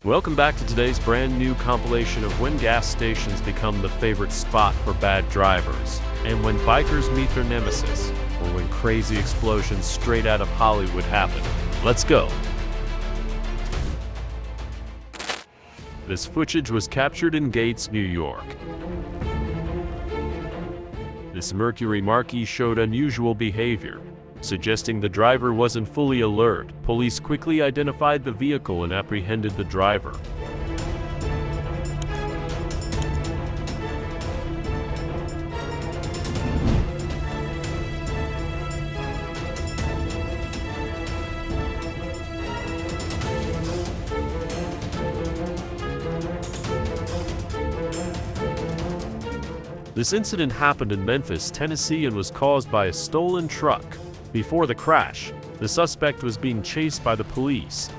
Welcome back to today's brand new compilation of when gas stations become the favorite spot for bad drivers, and when bikers meet their nemesis, or when crazy explosions straight out of Hollywood happen. Let's go! This footage was captured in Gates, New York. This Mercury Marquis showed unusual behavior, suggesting the driver wasn't fully alert. Police quickly identified the vehicle and apprehended the driver. This incident happened in Memphis, Tennessee, and was caused by a stolen truck. Before the crash, the suspect was being chased by the police.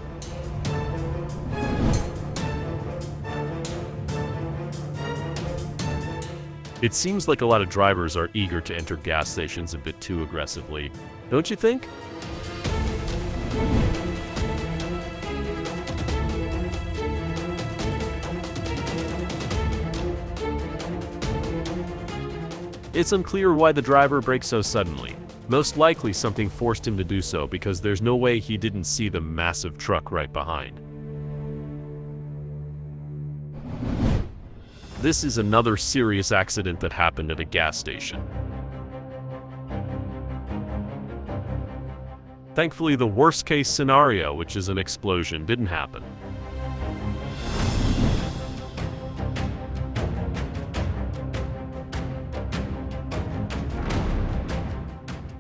It seems like a lot of drivers are eager to enter gas stations a bit too aggressively, don't you think? It's unclear why the driver braked so suddenly. Most likely something forced him to do so, because there's no way he didn't see the massive truck right behind. This is another serious accident that happened at a gas station. Thankfully, the worst-case scenario, which is an explosion, didn't happen.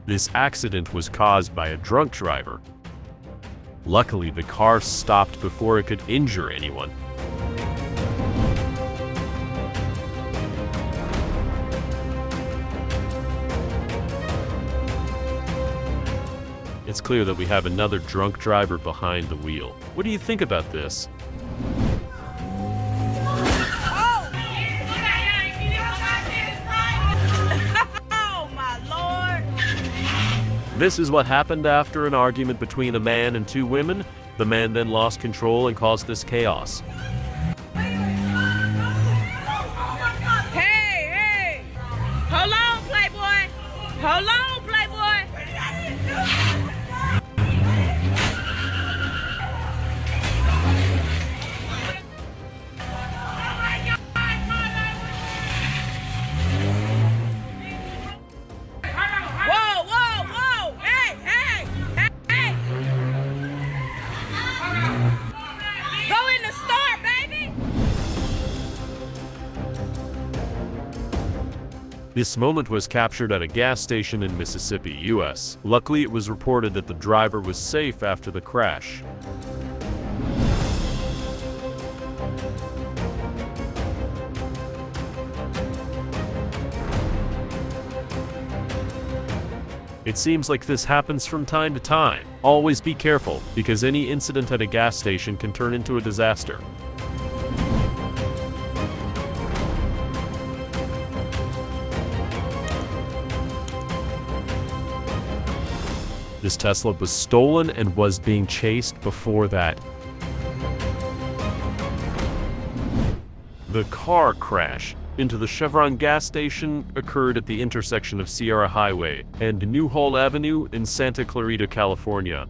This accident was caused by a drunk driver. Luckily, the car stopped before it could injure anyone. It's clear that we have another drunk driver behind the wheel. What do you think about this? This is what happened after an argument between a man and two women. The man then lost control and caused this chaos. Hey! Hold on, Playboy! Hold on, Playboy! This moment was captured at a gas station in Mississippi, US. Luckily, it was reported that the driver was safe after the crash. It seems like this happens from time to time. Always be careful, because any incident at a gas station can turn into a disaster. This Tesla was stolen and was being chased before that. The car crash into the Chevron gas station occurred at the intersection of Sierra Highway and Newhall Avenue in Santa Clarita, California.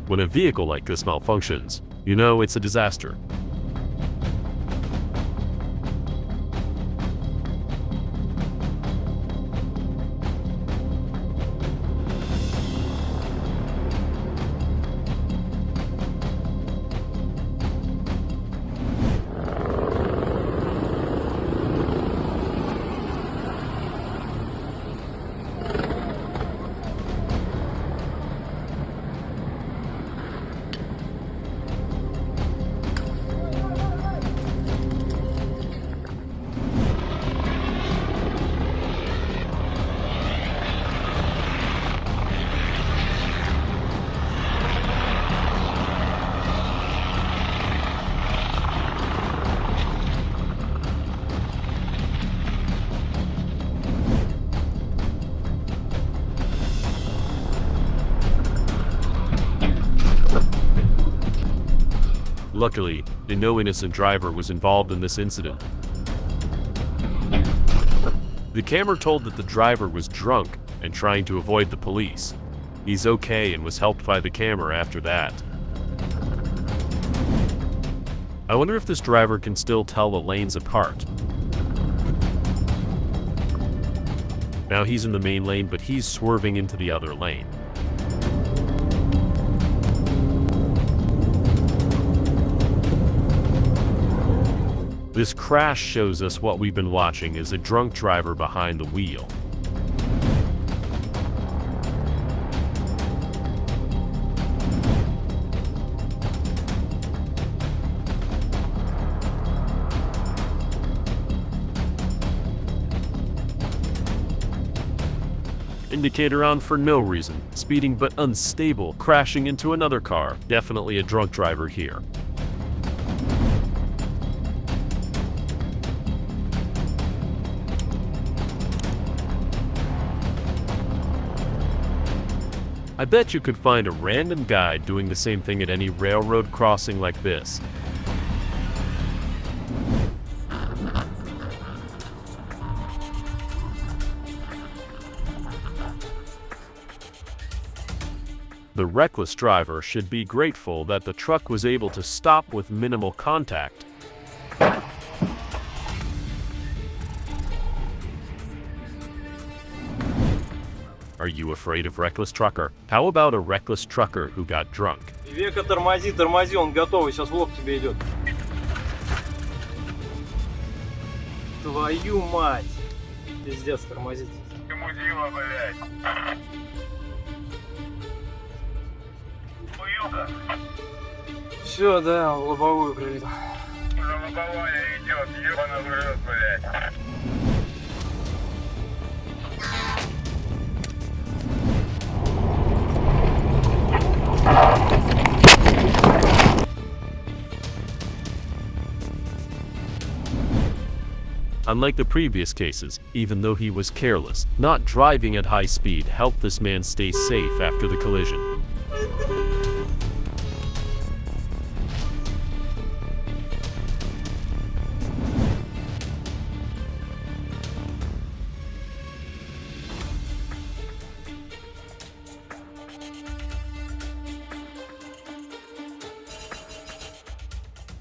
When a vehicle like this malfunctions, you know it's a disaster. Luckily, no innocent driver was involved in this incident. The camera told that the driver was drunk and trying to avoid the police. He's okay and was helped by the camera after that. I wonder if this driver can still tell the lanes apart. Now he's in the main lane, but he's swerving into the other lane. This crash shows us what we've been watching is a drunk driver behind the wheel. Indicator on for no reason, speeding but unstable, crashing into another car. Definitely a drunk driver here. I bet you could find a random guy doing the same thing at any railroad crossing like this. The reckless driver should be grateful that the truck was able to stop with minimal contact. Are you afraid of reckless trucker? How about a reckless trucker who got drunk? Века тормози, тормози, он готовый, сейчас в лоб тебе идет. Твою мать! Пиздец, тормозить. Мудила, блядь. Хуёвка. Все, да, в лобовую прилетел. Уже лобовая идет, ебаный в рот, блядь. Unlike the previous cases, even though he was careless, not driving at high speed helped this man stay safe after the collision.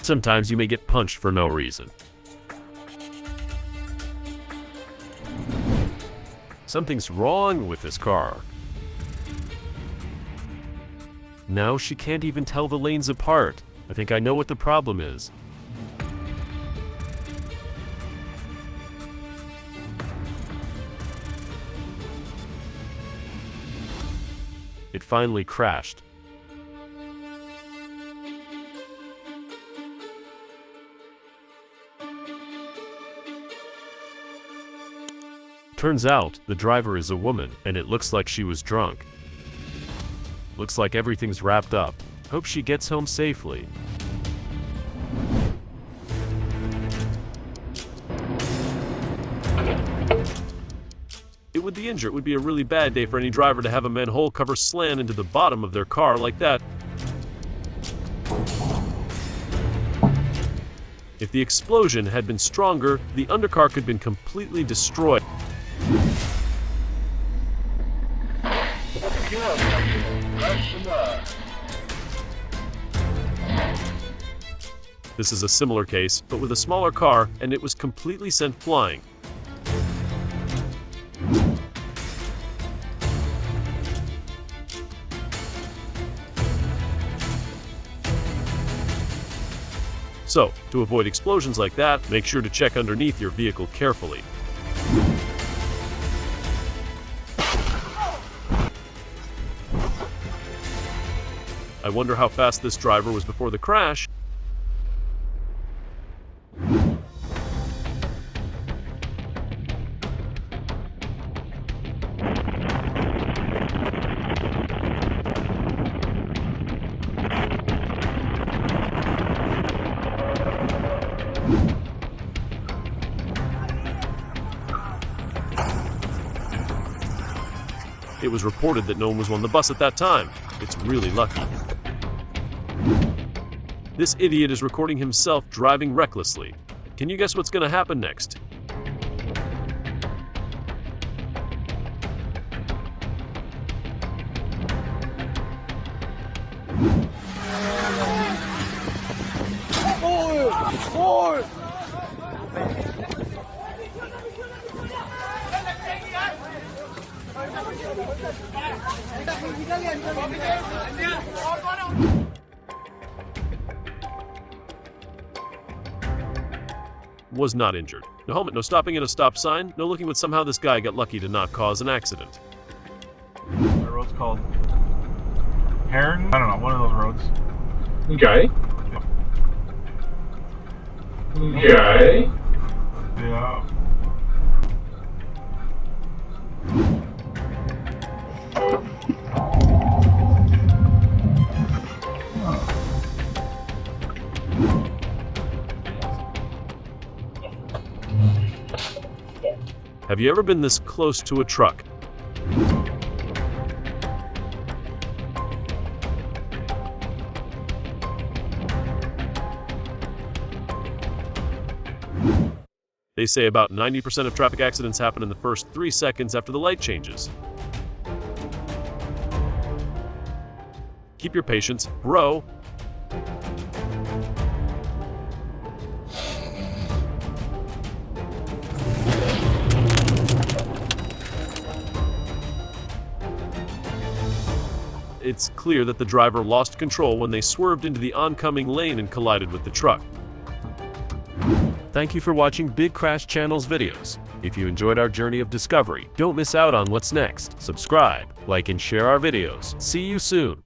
Sometimes you may get punched for no reason. Something's wrong with this car. Now she can't even tell the lanes apart. I think I know what the problem is. It finally crashed. Turns out, the driver is a woman, and it looks like she was drunk. Looks like everything's wrapped up. Hope she gets home safely. With the injured, it would be a really bad day for any driver to have a manhole cover slam into the bottom of their car like that. If the explosion had been stronger, the undercar could have been completely destroyed. This is a similar case, but with a smaller car, and it was completely sent flying. So, to avoid explosions like that, make sure to check underneath your vehicle carefully. I wonder how fast this driver was before the crash. It was reported that no one was on the bus at that time. It's really lucky. This idiot is recording himself driving recklessly. Can you guess what's going to happen next? Was not injured. No helmet, no stopping at a stop sign, no looking, but somehow this guy got lucky to not cause an accident. The road's called Heron? I don't know, one of those roads. Okay. Okay. Yeah. Have you ever been this close to a truck? They say about 90% of traffic accidents happen in the first 3 seconds after the light changes. Keep your patience, bro. It's clear that the driver lost control when they swerved into the oncoming lane and collided with the truck. Thank you for watching Big Crash Channel's videos. If you enjoyed our journey of discovery, don't miss out on what's next. Subscribe, like, and share our videos. See you soon.